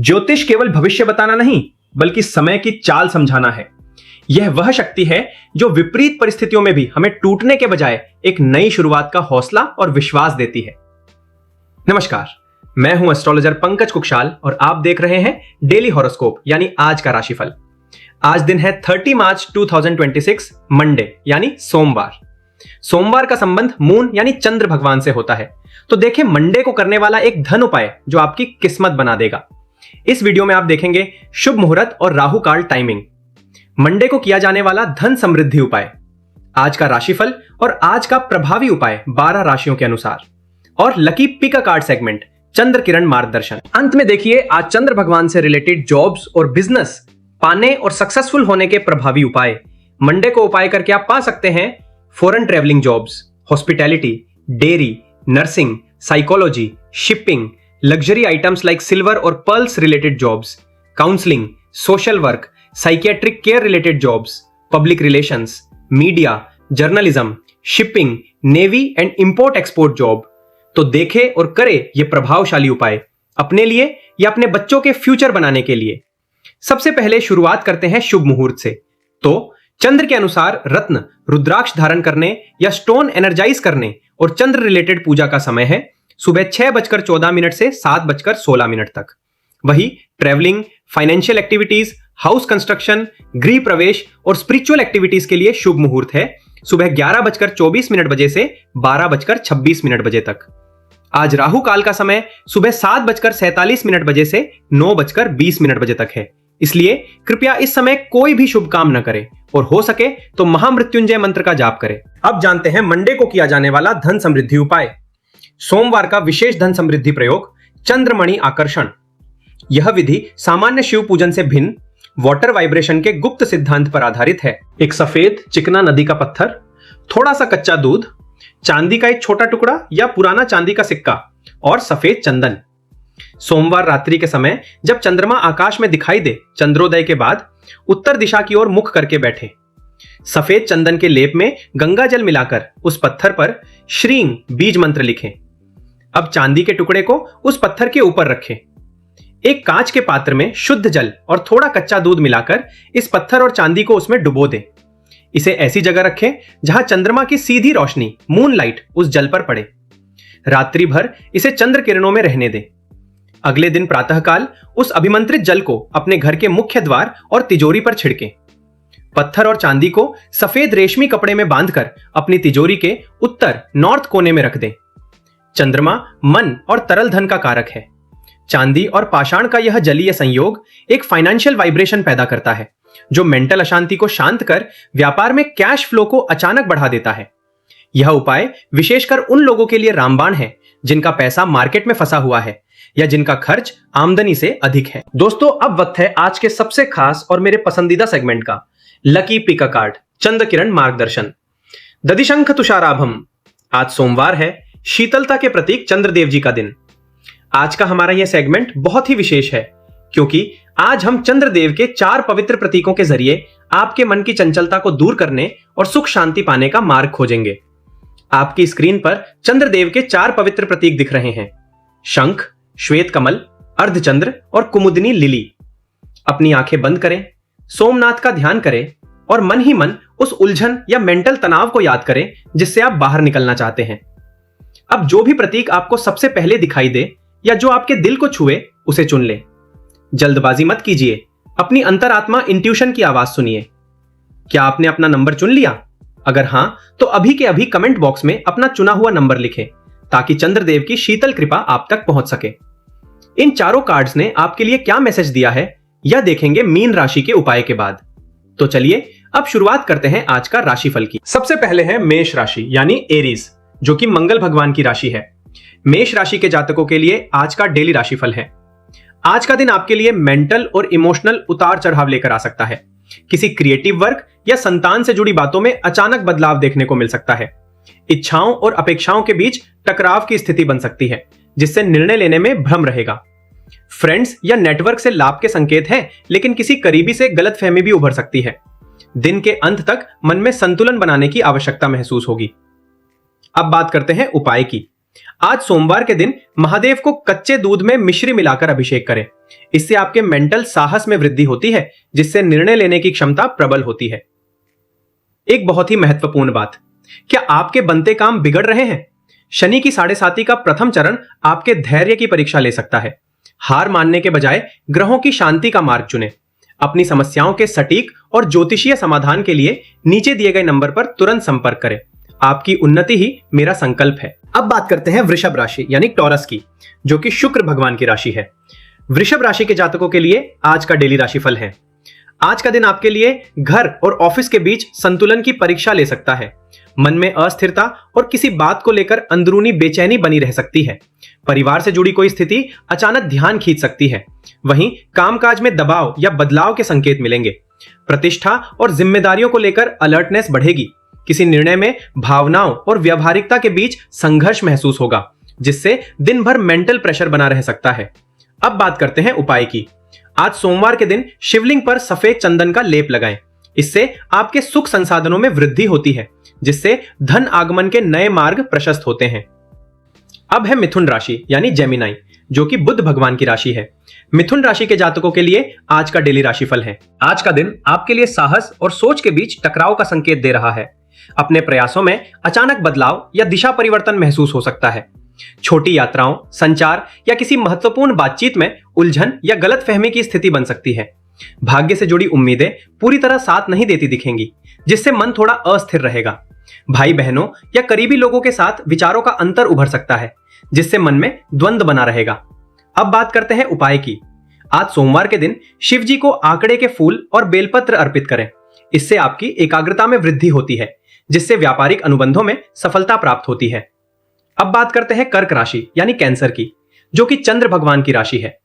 ज्योतिष केवल भविष्य बताना नहीं, बल्कि समय की चाल समझाना है। यह वह शक्ति है जो विपरीत परिस्थितियों में भी हमें टूटने के बजाय एक नई शुरुआत का हौसला और विश्वास देती है। नमस्कार, मैं हूं एस्ट्रोलॉजर पंकज कुक्षाल और आप देख रहे हैं डेली हॉरोस्कोप यानी आज का राशिफल। आज दिन है 30 मार्च 2026 मंडे यानी सोमवार। सोमवार का संबंध मून यानी चंद्र भगवान से होता है। तो देखें मंडे को करने वाला एक धन उपाय जो आपकी किस्मत बना देगा। इस वीडियो में आप देखेंगे शुभ मुहूर्त और राहु काल टाइमिंग, मंडे को किया जाने वाला धन समृद्धि उपाय, आज का राशिफल और आज का प्रभावी उपाय 12 राशियों के अनुसार, और lucky pick a card segment Chandra Kiran मार्गदर्शन। अंत में देखिए आज चंद्र भगवान से रिलेटेड जॉब्स और बिजनेस पाने और सक्सेसफुल होने के प्रभावी उपाय। मंडे को उपाय करके आप पा सकते हैं foreign travelling jobs, hospitality, dairy, nursing, psychology, shipping, luxury items like silver और pearls related jobs, counselling, social work, psychiatric care related jobs, public relations, media, journalism, shipping, navy and import export job. तो देखे और करे ये प्रभावशाली उपाय अपने लिए या अपने बच्चों के फ्यूचर बनाने के लिए। सबसे पहले शुरुआत करते हैं शुभ मुहूर्त से। तो चंद्र के अनुसार रत्न रुद्राक्ष धारण करने या स्टोन एनर्जाइज करने और चंद्र रिलेटेड पूजा का समय है सुबह 6:14 से 7:16 तक। वही travelling, financial activities, house construction, गृह प्रवेश और स्पिरिचुअल एक्टिविटीज के लिए शुभ मुहूर्त है सुबह 11:24 से 12:26 तक। आज राहु काल का समय सुबह 7:47 से 9:20 तक है, इसलिए कृपया इस समय कोई भी शुभ काम न करें और हो सके तो महामृत्युंजय मंत्र का जाप करें। अब जानते हैं मंडे को किया जाने वाला धन समृद्धि उपाय। सोमवार का विशेष धन समृद्धि प्रयोग चंद्रमणि आकर्षण। यह विधि सामान्य शिव पूजन से भिन्न वाटर वाइब्रेशन के गुप्त सिद्धांत पर आधारित है। एक सफेद चिकना नदी का पत्थर, थोड़ा सा कच्चा दूध, चांदी का एक छोटा टुकड़ा या पुराना चांदी का सिक्का और सफेद चंदन। सोमवार रात्रि के समय जब चंद्रमा आकाश में दिखाई दे, चंद्रोदय के बाद उत्तर दिशा की ओर मुख करके बैठे। सफेद चंदन के लेप में गंगा जल मिलाकर उस पत्थर पर श्रीं बीज मंत्र लिखें। अब चांदी के टुकड़े को उस पत्थर के ऊपर रखें। एक कांच के पात्र में शुद्ध जल और थोड़ा कच्चा दूध मिलाकर इस पत्थर और चांदी को उसमें डुबो दें। इसे ऐसी जगह रखें जहां चंद्रमा की सीधी रोशनी, मून लाइट, उस जल पर पड़े। रात्रि भर इसे चंद्र किरणों में रहने दें। अगले दिन प्रातःकाल उस अभिमंत्रित जल को अपने घर के मुख्य द्वार और तिजोरी पर छिड़कें। पत्थर और चांदी को सफेद रेशमी कपड़े में बांधकर अपनी तिजोरी के उत्तर नॉर्थ कोने में रख दें। चंद्रमा मन और तरल धन का कारक है। चांदी और पाषाण का यह जलीय संयोग एक फाइनेंशियल वाइब्रेशन पैदा करता है जो मेंटल अशांति को शांत कर व्यापार में कैश फ्लो को अचानक बढ़ा देता है। यह उपाय विशेषकर उन लोगों के लिए रामबाण है जिनका पैसा मार्केट में फंसा हुआ है या जिनका खर्च आमदनी से अधिक है। दोस्तों, अब वक्त है आज के सबसे खास और मेरे पसंदीदा सेगमेंट का, लकी पिक अ कार्ड चंद्र किरण मार्गदर्शन। दधिशंख तुषाराभम। आज सोमवार है, शीतलता के प्रतीक चंद्रदेव जी का दिन। आज का हमारा यह सेगमेंट बहुत ही विशेष है क्योंकि आज हम चंद्रदेव के 4 पवित्र प्रतीकों के जरिए आपके मन की चंचलता को दूर करने और सुख शांति पाने का मार्ग खोजेंगे। आपकी स्क्रीन पर चंद्रदेव के 4 पवित्र प्रतीक दिख रहे हैं, शंख, श्वेत कमल, अर्धचंद्र और कुमुदनी लिली। अपनी आंखें बंद करें, सोमनाथ का ध्यान करें और मन ही मन उस उलझन या मेंटल तनाव को याद करें जिससे आप बाहर निकलना चाहते हैं। अब जो भी प्रतीक आपको सबसे पहले दिखाई दे या जो आपके दिल को छुए उसे चुन लें। जल्दबाजी मत कीजिए, अपनी अंतरात्मा इंट्यूशन की आवाज सुनिए। क्या आपने अपना नंबर चुन लिया? अगर हां तो अभी के अभी कमेंट बॉक्स में अपना चुना हुआ नंबर लिखें ताकि चंद्रदेव की शीतल कृपा आप तक पहुंच सके। इन चारों कार्ड्स ने आपके लिए क्या मैसेज दिया है यह देखेंगे मीन राशि के उपाय के बाद। तो चलिए अब शुरुआत करते हैं आज का राशिफल की। सबसे पहले है मेष राशि यानी एरीज, जो कि मंगल भगवान की राशि है। मेष राशि के जातकों के लिए आज का डेली राशिफल है। आज का दिन आपके लिए मेंटल और इमोशनल उतार चढ़ाव लेकर आ सकता है। किसी क्रिएटिव वर्क या संतान से जुड़ी बातों में अचानक बदलाव देखने को मिल सकता है। इच्छाओं और अपेक्षाओं के बीच टकराव की स्थिति बन सकती है जिससे निर्णय लेने में भ्रम रहेगा। फ्रेंड्स या नेटवर्क से लाभ के संकेत हैं, लेकिन किसी करीबी से गलतफहमी भी उभर सकती है। दिन के अंत तक मन में संतुलन बनाने की आवश्यकता महसूस होगी। अब बात करते हैं उपाय की। आज सोमवार के दिन महादेव को कच्चे दूध में मिश्री मिलाकर अभिषेक करें। इससे आपके मेंटल साहस में वृद्धि होती है, जिससे निर्णय लेने की क्षमता प्रबल होती है। एक बहुत ही महत्वपूर्ण बात, क्या आपके बनते काम बिगड़ रहे हैं? शनि की 7.5 का प्रथम चरण आपके धैर्य की परीक्षा ले सकता है। हार मानने के बजाय ग्रहों की शांति का मार्ग चुनें। अपनी समस्याओं के सटीक और ज्योतिषीय समाधान के लिए नीचे दिए गए नंबर पर तुरंत संपर्क करें। आपकी उन्नति ही मेरा संकल्प है। अब बात करते हैं वृषभ राशि यानी टॉरस की, जो कि शुक्र भगवान की राशि है। वृषभ राशि के जातकों के लिए आज का डेली राशिफल है। आज का दिन आपके लिए घर और ऑफिस के बीच संतुलन की परीक्षा ले सकता है। मन में अस्थिरता और किसी बात को लेकर अंदरूनी बेचैनी बनी रह सकती है। परिवार से जुड़ी कोई स्थिति अचानक ध्यान खींच सकती है। वहीं कामकाज में दबाव या बदलाव के संकेत मिलेंगे। प्रतिष्ठा और जिम्मेदारियों को लेकर अलर्टनेस बढ़ेगी। किसी निर्णय में भावनाओं और व्यावहारिकता के बीच संघर्ष महसूस होगा, जिससे दिन भर मेंटल प्रेशर बना रह सकता है। अब बात करते हैं उपाय की। आज सोमवार के दिन शिवलिंग पर सफेद चंदन का लेप लगाएं। इससे आपके सुख संसाधनों में वृद्धि होती है, जिससे धन आगमन के नए मार्ग प्रशस्त होते हैं। अब है मिथुन राशि यानी जेमिनाई, जो कि बुध भगवान की राशि है। मिथुन राशि के जातकों के लिए आज का डेली राशिफल है। आज का दिन आपके लिए साहस और सोच के बीच टकराव का संकेत दे रहा है। अपने प्रयासों में अचानक बदलाव या दिशा परिवर्तन महसूस हो सकता है। छोटी यात्राओं, संचार या किसी महत्वपूर्ण बातचीत में उलझन या गलतफहमी की स्थिति बन सकती है। भाग्य से जुड़ी उम्मीदें पूरी तरह साथ नहीं देती दिखेंगी, जिससे मन थोड़ा अस्थिर रहेगा। भाई बहनों या करीबी लोगों के साथ विचारों का अंतर उभर सकता है, जिससे मन में द्वंद्व बना रहेगा। अब बात करते हैं उपाय की। आज सोमवार के दिन शिव जी को आंकड़े के फूल और बेलपत्र अर्पित करें। इससे आपकी एकाग्रता में वृद्धि होती है, जिससे व्यापारिक अनुबंधों में सफलता प्राप्त होती है। अब बात करते हैं कर्क राशि यानी कैंसर की, जो कि चंद्र भगवान की राशि है।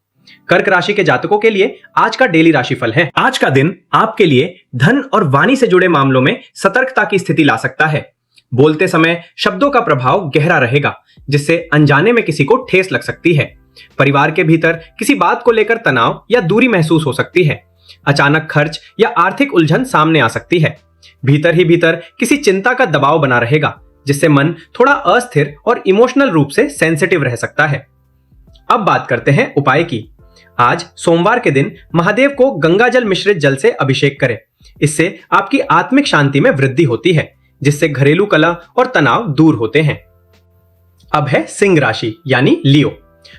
कर्क राशि के जातकों के लिए आज का डेली राशिफल है। आज का दिन आपके लिए धन और वाणी से जुड़े मामलों में सतर्कता की स्थिति ला सकता है। बोलते समय शब्दों का प्रभाव गहरा रहेगा, जिससे अनजाने में किसी को ठेस लग सकती है। परिवार के भीतर किसी बात को लेकर तनाव या दूरी महसूस हो सकती है। अचानक खर्च या आर्थिक उलझन सामने आ सकती है। भीतर ही भीतर किसी चिंता का दबाव बना रहेगा, जिससे मन थोड़ा अस्थिर और इमोशनल रूप से सेंसिटिव रह सकता है। अब बात करते हैं उपाय की। आज सोमवार के दिन महादेव को गंगाजल मिश्रित जल से अभिषेक करें। इससे आपकी आत्मिक शांति में वृद्धि होती है, जिससे घरेलू कलह और तनाव दूर होते हैं। अब है सिंह राशि यानी लियो,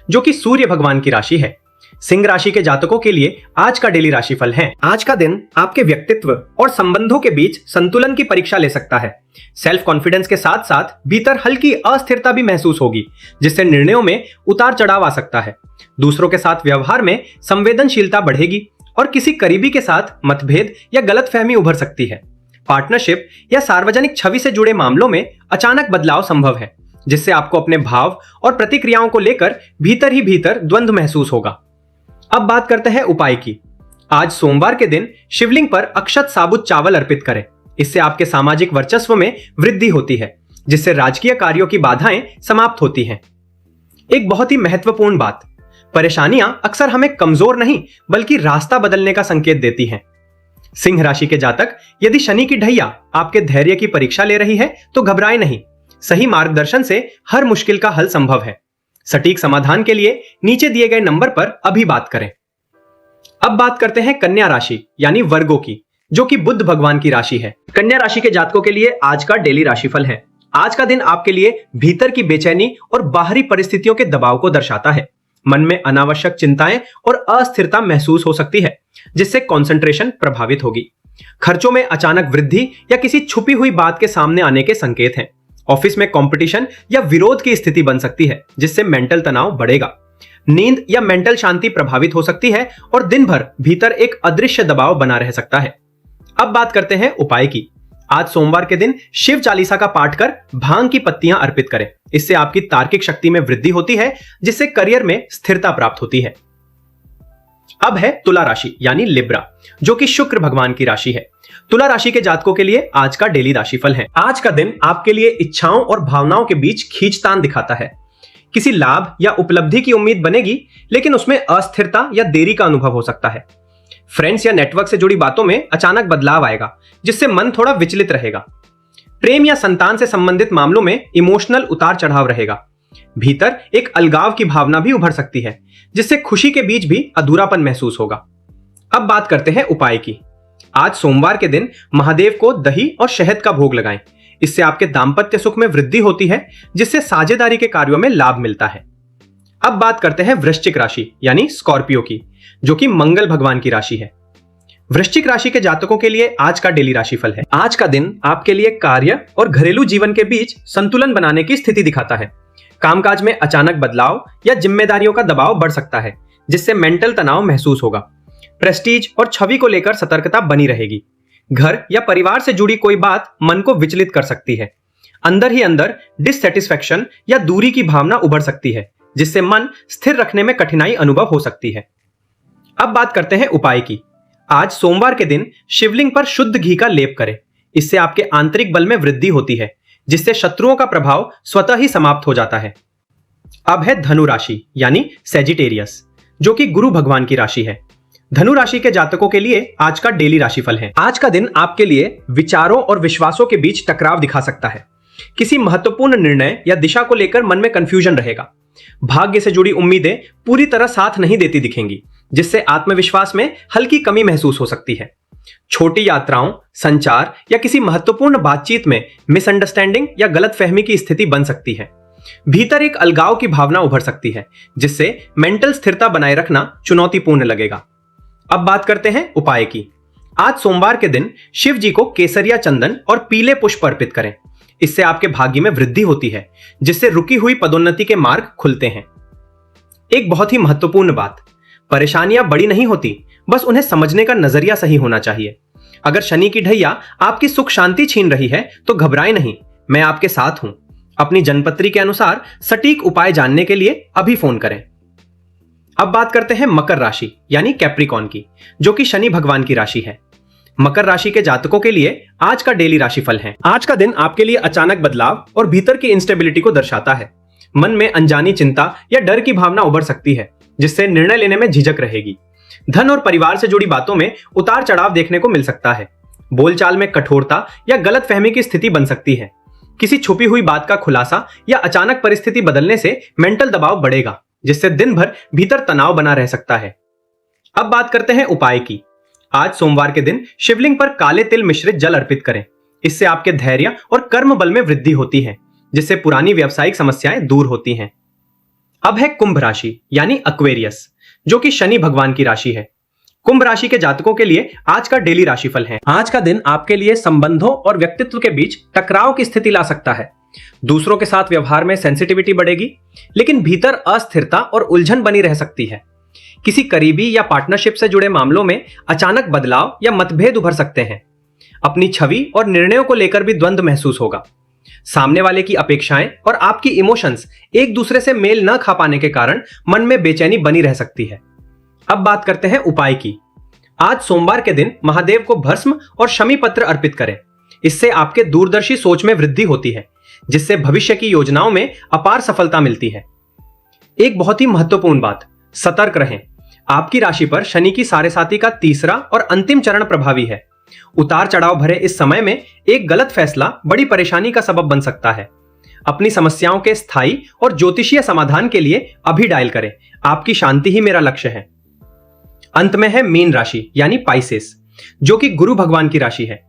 जो कि सूर्य भगवान की राशि है। सिंह राशि के जातकों के लिए आज का डेली राशिफल है। आज का दिन आपके व्यक्तित्व और संबंधों के बीच संतुलन की परीक्षा ले सकता है। सेल्फ कॉन्फिडेंस के साथ साथ भीतर हल्की अस्थिरता भी महसूस होगी, जिससे निर्णयों में उतार चढ़ाव आ सकता है। दूसरों के साथ व्यवहार में संवेदनशीलता बढ़ेगी और किसी करीबी के साथ मतभेद या गलतफहमी उभर सकती है। पार्टनरशिप या सार्वजनिक छवि से जुड़े मामलों में अचानक बदलाव संभव है, जिससे आपको अपने भाव और प्रतिक्रियाओं को लेकर भीतर ही भीतर द्वंद्व महसूस होगा। अब बात करते हैं उपाय की। आज सोमवार के दिन शिवलिंग पर अक्षत साबुत चावल अर्पित करें। इससे आपके सामाजिक वर्चस्व में वृद्धि होती है, जिससे राजकीय कार्यों की बाधाएं समाप्त होती हैं। एक बहुत ही महत्वपूर्ण बात, परेशानियां अक्सर हमें कमजोर नहीं बल्कि रास्ता बदलने का संकेत देती हैं। सिंह राशि के जातक, यदि शनि की ढैया आपके धैर्य की परीक्षा ले रही है तो घबराएं नहीं। सही मार्गदर्शन से हर मुश्किल का हल संभव है। सटीक समाधान के लिए नीचे दिए गए नंबर पर अभी बात करें। अब बात करते हैं कन्या राशि यानी वर्गो की, जो कि बुध भगवान की राशि है। कन्या राशि के जातकों के लिए आज का डेली राशिफल है। आज का दिन आपके लिए भीतर की बेचैनी और बाहरी परिस्थितियों के दबाव को दर्शाता है। मन में अनावश्यक चिंताएं और अस्थिरता महसूस हो सकती है, जिससे कंसंट्रेशन प्रभावित होगी। खर्चों में अचानक वृद्धि या किसी छुपी हुई बात के सामने आने के संकेत हैं। ऑफिस में कंपटीशन या विरोध की स्थिति बन सकती है, जिससे मेंटल तनाव बढ़ेगा। नींद या मेंटल शांति प्रभावित हो सकती है और दिन भर भीतर एक अदृश्य दबाव बना रह सकता है। अब बात करते हैं उपाय की। आज सोमवार के दिन शिव चालीसा का पाठ कर भांग की पत्तियां अर्पित करें। इससे आपकी तार्किक शक्ति में वृद्धि होती है, जिससे करियर में स्थिरता प्राप्त होती है। अब है तुला राशि यानी लिब्रा, जो कि शुक्र भगवान की राशि है। तुला राशि के जातकों के लिए आज का डेली राशिफल है। आज का दिन आपके लिए इच्छाओं और भावनाओं के बीच खींचतान दिखाता है। किसी लाभ या उपलब्धि की उम्मीद बनेगी, लेकिन उसमें अस्थिरता या देरी का अनुभव हो सकता है। फ्रेंड्स या नेटवर्क से जुड़ी बातों में अचानक बदलाव आएगा, जिससे मन थोड़ा विचलित रहेगा। प्रेम या संतान से संबंधित मामलों में इमोशनल उतार चढ़ाव रहेगा। भीतर एक अलगाव की भावना भी उभर सकती है, जिससे खुशी के बीच भी अधूरापन महसूस होगा। अब बात करते हैं उपाय की। आज सोमवार के दिन महादेव को दही और शहद का भोग लगाएं। इससे आपके दांपत्य सुख में वृद्धि होती है, जिससे साझेदारी के कार्यों में लाभ मिलता है। अब बात करते हैं वृश्चिक राशि यानी स्कॉर्पियो की, जो कि मंगल भगवान की राशि है। वृश्चिक राशि के जातकों के लिए आज का डेली राशिफल है। आज का दिन आपके लिए कार्य और घरेलू जीवन के बीच संतुलन बनाने की स्थिति दिखाता है। कामकाज में अचानक बदलाव या जिम्मेदारियों का दबाव बढ़ सकता है, जिससे मेंटल तनाव महसूस होगा। प्रेस्टीज और छवि को लेकर सतर्कता बनी रहेगी। घर या परिवार से जुड़ी कोई बात मन को विचलित कर सकती है। अंदर ही अंदर डिससैटिस्फैक्शन या दूरी की भावना उभर सकती है, जिससे मन स्थिर रखने में कठिनाई अनुभव हो सकती है। अब बात करते हैं उपाय की। आज सोमवार के दिन शिवलिंग पर शुद्ध घी का लेप करें। इससे आपके आंतरिक बल में वृद्धि होती है, जिससे शत्रुओं का प्रभाव स्वतः ही समाप्त हो जाता है। अब है धनु राशि यानी सैजिटेरियस, जो कि गुरु भगवान की राशि है। धनु राशि के जातकों के लिए आज का डेली राशिफल है। आज का दिन आपके लिए विचारों और विश्वासों के बीच टकराव दिखा सकता है। किसी महत्वपूर्ण निर्णय या दिशा को लेकर मन में कंफ्यूजन रहेगा। भाग्य से जुड़ी उम्मीदें पूरी तरह साथ नहीं देती दिखेंगी, जिससे आत्मविश्वास में हल्की कमी महसूस हो सकती है। छोटी यात्राओं, संचार या किसी महत्वपूर्ण बातचीत में मिसअंडरस्टैंडिंग या गलतफहमी की स्थिति बन सकती है। भीतर एक अलगाव की भावना उभर सकती है, जिससे मेंटल स्थिरता बनाए रखना चुनौतीपूर्ण लगेगा। अब बात करते हैं उपाय की। आज सोमवार के दिन शिव जी को केसरिया चंदन और पीले पुष्प अर्पित करें। इससे आपके भाग्य में वृद्धि होती है, जिससे रुकी हुई पदोन्नति के मार्ग खुलते हैं। एक बहुत ही महत्वपूर्ण बात, परेशानियां बड़ी नहीं होती, बस उन्हें समझने का नजरिया सही होना चाहिए। अगर शनि की ढैया आपकी सुख शांति छीन रही है तो घबराएं नहीं, मैं आपके साथ हूं। अपनी जन्मपत्री के अनुसार सटीक उपाय जानने के लिए अभी फोन करें। अब बात करते हैं मकर राशि यानी कैप्रिकॉर्न की, जो कि शनि भगवान की राशि है। मकर राशि के जातकों के लिए आज का डेली राशिफल है। आज का दिन आपके लिए अचानक बदलाव और भीतर की इंस्टेबिलिटी को दर्शाता है। मन में अनजानी चिंता या डर की भावना उभर सकती है, जिससे निर्णय लेने में झिझक रहेगी। धन और परिवार से जुड़ी बातों में उतार चढ़ाव देखने को मिल सकता है। बोलचाल में कठोरता या गलतफहमी की स्थिति बन सकती है। किसी छुपी हुई बात का खुलासा या अचानक परिस्थिति बदलने से मेंटल दबाव बढ़ेगा, जिससे दिन भर भीतर तनाव बना रह सकता है। अब बात करते हैं उपाय की। आज सोमवार के दिन शिवलिंग पर काले तिल मिश्रित जल अर्पित करें। इससे आपके धैर्य और कर्म बल में वृद्धि होती है, जिससे पुरानी व्यावसायिक समस्याएं दूर होती हैं। अब है कुंभ राशि यानी एक्वेरियस, जो कि शनि भगवान की राशि है। कुंभ राशि के जातकों के लिए आज का डेली राशिफल है। आज का दिन आपके लिए संबंधों और व्यक्तित्व के बीच टकराव की स्थिति ला सकता है। दूसरों के साथ व्यवहार में सेंसिटिविटी बढ़ेगी, लेकिन भीतर अस्थिरता और उलझन बनी रह सकती है। किसी करीबी या पार्टनरशिप से जुड़े मामलों में अचानक बदलाव या मतभेद उभर सकते हैं। अपनी छवि और निर्णयों को लेकर भी द्वंद्व महसूस होगा। सामने वाले की अपेक्षाएं और आपकी इमोशंस एक दूसरे से मेल न खा पाने के कारण मन में बेचैनी बनी रह सकती है। अब बात करते हैं उपाय की। आज सोमवार के दिन महादेव को भस्म और शमी पत्र अर्पित करें। इससे आपके दूरदर्शी सोच में वृद्धि होती है, जिससे भविष्य की योजनाओं में अपार सफलता मिलती है। एक बहुत ही महत्वपूर्ण बात, सतर्क रहें। आपकी राशि पर शनि की साढ़ेसाती का तीसरा और अंतिम चरण प्रभावी है। उतार चढ़ाव भरे इस समय में एक गलत फैसला बड़ी परेशानी का सबब बन सकता है। अपनी समस्याओं के स्थायी और ज्योतिषीय समाधान के लिए अभी डायल करें। आपकी शांति ही मेरा लक्ष्य है। अंत में है मीन राशि यानी पाइसेस, जो कि गुरु भगवान की राशि है।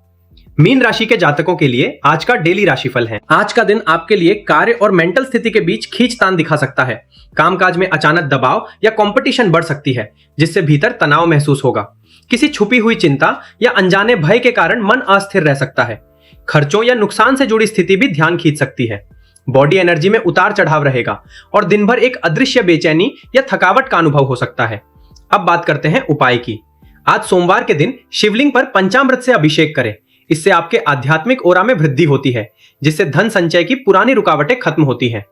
मीन राशि के जातकों के लिए आज का डेली राशिफल है। आज का दिन आपके लिए कार्य और मेंटल स्थिति के बीच खींचतान दिखा सकता है। कामकाज में अचानक दबाव या कंपटीशन बढ़ सकती है, जिससे भीतर तनाव महसूस होगा। किसी छुपी हुई चिंता या अनजाने भय के कारण मन अस्थिर रह सकता है। खर्चों या नुकसान से जुड़ी स्थिति भी ध्यान खींच सकती है। बॉडी एनर्जी में उतार चढ़ाव रहेगा और दिन भर एक अदृश्य बेचैनी या थकावट का अनुभव हो सकता है। अब बात करते हैं उपाय की। आज सोमवार के दिन शिवलिंग पर पंचामृत से अभिषेक करें। इससे आपके आध्यात्मिक ओरा में वृद्धि होती है, जिससे धन संचय की पुरानी रुकावटें खत्म होती हैं।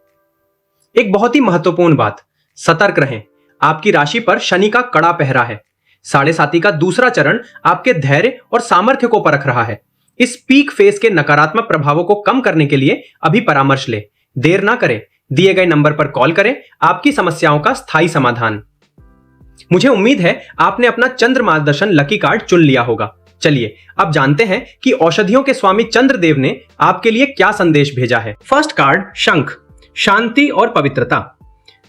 एक बहुत ही महत्वपूर्ण बात, सतर्क रहें। आपकी राशि पर शनि का कड़ा पहरा है। साढ़ेसाती का दूसरा चरण आपके धैर्य और सामर्थ्य को परख रहा है। इस पीक फेज के नकारात्मक प्रभावों को कम करने के लिए अभी परामर्श ले। देर ना करें, दिए गए नंबर पर कॉल करें। आपकी समस्याओं का स्थायी समाधान। मुझे उम्मीद है आपने अपना चंद्र मार्गदर्शन लकी कार्ड चुन लिया होगा। चलिए अब जानते हैं कि औषधियों के स्वामी चंद्रदेव ने आपके लिए क्या संदेश भेजा है। फर्स्ट कार्ड शंख। शांति और पवित्रता।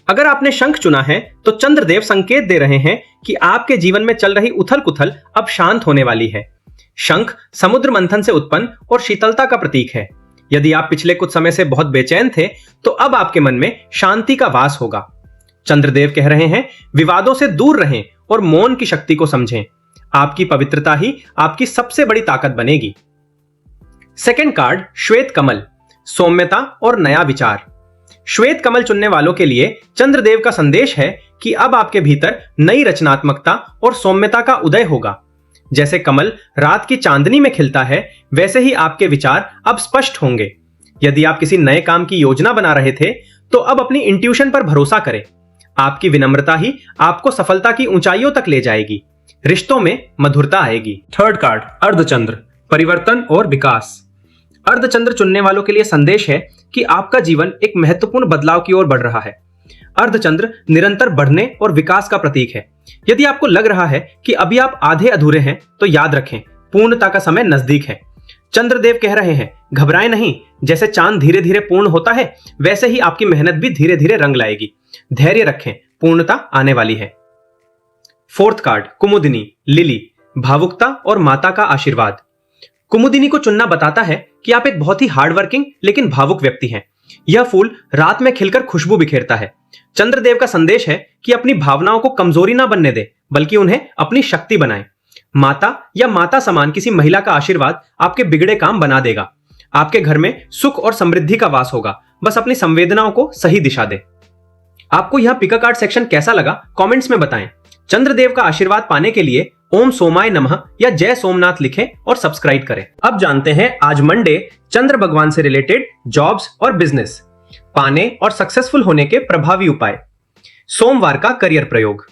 अगर आपने शंख चुना है तो चंद्रदेव संकेत दे रहे हैं कि आपके जीवन में चल रही उथल पुथल अब शांत होने वाली है। शंख समुद्र मंथन से उत्पन्न और शीतलता का प्रतीक है। यदि आप पिछले कुछ समय से बहुत बेचैन थे तो अब आपके मन में शांति का वास होगा। चंद्रदेव कह रहे हैं, विवादों से दूर रहें और मौन की शक्ति को समझें। आपकी पवित्रता ही आपकी सबसे बड़ी ताकत बनेगी। सेकंड कार्ड, श्वेत कमल, सौम्यता और नया विचार। श्वेत कमल चुनने वालों के लिए चंद्रदेव का संदेश है कि अब आपके भीतर नई रचनात्मकता और सौम्यता का उदय होगा। जैसे कमल रात की चांदनी में खिलता है, वैसे ही आपके विचार अब स्पष्ट होंगे। यदि आप किसी नए काम की योजना बना रहे थे तो अब अपनी इंट्यूशन पर भरोसा करें। आपकी विनम्रता ही आपको सफलता की ऊंचाइयों तक ले जाएगी। रिश्तों में मधुरता आएगी। थर्ड कार्ड, अर्धचंद्र, परिवर्तन और विकास। अर्धचंद्र चुनने वालों के लिए संदेश है कि आपका जीवन एक महत्वपूर्ण बदलाव की ओर बढ़ रहा है। अर्धचंद्र निरंतर बढ़ने और विकास का प्रतीक है। यदि आपको लग रहा है कि अभी आप आधे अधूरे हैं तो याद रखें, पूर्णता का समय नजदीक है। चंद्रदेव कह रहे हैं, घबराएं नहीं। जैसे चांद धीरे धीरे पूर्ण होता है, वैसे ही आपकी मेहनत भी धीरे धीरे रंग लाएगी। धैर्य रखें, पूर्णता आने वाली है। फोर्थ कार्ड, कुमुदिनी, लिली, भावुकता और माता का आशीर्वाद। कुमुदिनी को चुनना बताता है कि आप एक बहुत ही हार्डवर्किंग लेकिन भावुक व्यक्ति हैं। यह फूल रात में खिलकर खुशबू बिखेरता है। चंद्रदेव का संदेश है कि अपनी भावनाओं को कमजोरी ना बनने दे, बल्कि उन्हें अपनी शक्ति बनाएं। माता या माता समान किसी महिला का आशीर्वाद आपके बिगड़े काम बना देगा। आपके घर में सुख और समृद्धि का वास होगा। बस अपनी संवेदनाओं को सही दिशा दे। आपको यह पिका कार्ड सेक्शन कैसा लगा, कमेंट्स में बताएं। चंद्रदेव का आशीर्वाद पाने के लिए ओम सोमाय नमः या जय सोमनाथ लिखें और सब्सक्राइब करें। अब जानते हैं आज मंडे चंद्र भगवान से रिलेटेड जॉब्स और बिजनेस पाने और सक्सेसफुल होने के प्रभावी उपाय। सोमवार का करियर प्रयोग,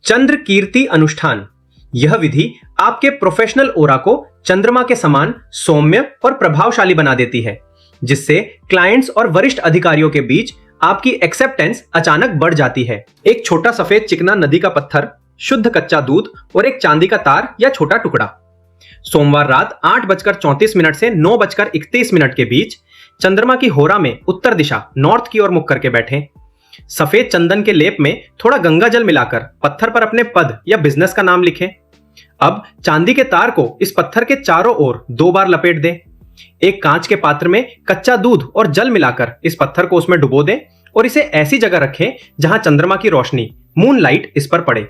चंद्र कीर्ति अनुष्ठान। यह विधि आपके प्रोफेशनल ओरा को चंद्रमा के समान सौम्य और प्रभावशाली बना देती है, जिससे क्लाइंट्स और वरिष्ठ अधिकारियों के बीच आपकी एक्सेप्टेंस अचानक बढ़ जाती है। एक छोटा सफेद चिकना नदी का पत्थर, शुद्ध कच्चा दूध और एक चांदी का तार या छोटा टुकड़ा। सोमवार रात 8:34 से 9:31 के बीच चंद्रमा की होरा में उत्तर दिशा नॉर्थ की ओर मुख करके बैठें। सफेद चंदन के लेप में थोड़ा गंगा जल मिलाकर पत्थर पर अपने पद या बिजनेस का नाम लिखें। अब चांदी के तार को इस पत्थर के चारों ओर 2 बार लपेट दें। एक कांच के पात्र में कच्चा दूध और जल मिलाकर इस पत्थर को उसमें डुबो दें और इसे ऐसी जगह रखें जहां चंद्रमा की रोशनी, मून लाइट, इस पर पड़े।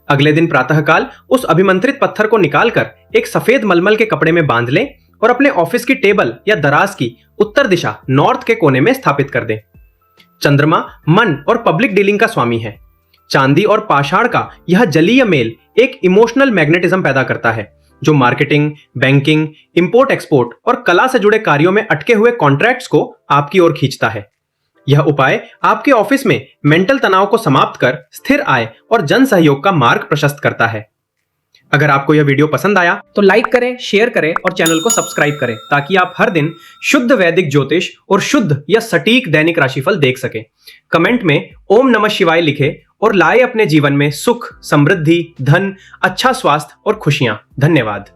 अगले दिन प्रातःकाल उस अभिमंत्रित पत्थर को निकालकर एक सफेद मलमल के कपड़े में बांध लें और अपने ऑफिस की टेबल या दराज की उत्तर दिशा नॉर्थ के कोने में स्थापित कर दें। चंद्रमा मन और पब्लिक डीलिंग का स्वामी है। चांदी और पाषाण का यह जलीय मेल एक इमोशनल मैग्नेटिज्म पैदा करता है, जो मार्केटिंग, बैंकिंग, इंपोर्ट एक्सपोर्ट और कला से जुड़े कार्यों में अटके हुए कॉन्ट्रैक्ट्स को आपकी ओर खींचता है। यह उपाय आपके ऑफिस में मेंटल तनाव को समाप्त कर स्थिर आय और जन सहयोग का मार्ग प्रशस्त करता है। अगर आपको यह वीडियो पसंद आया तो लाइक करें, शेयर करें और चैनल को सब्सक्राइब करें, ताकि आप हर दिन शुद्ध वैदिक ज्योतिष और शुद्ध या सटीक दैनिक राशिफल देख सकें। कमेंट में ओम नमः शिवाय लिखें और लाए अपने जीवन में सुख, समृद्धि, धन, अच्छा स्वास्थ्य और खुशियां। धन्यवाद।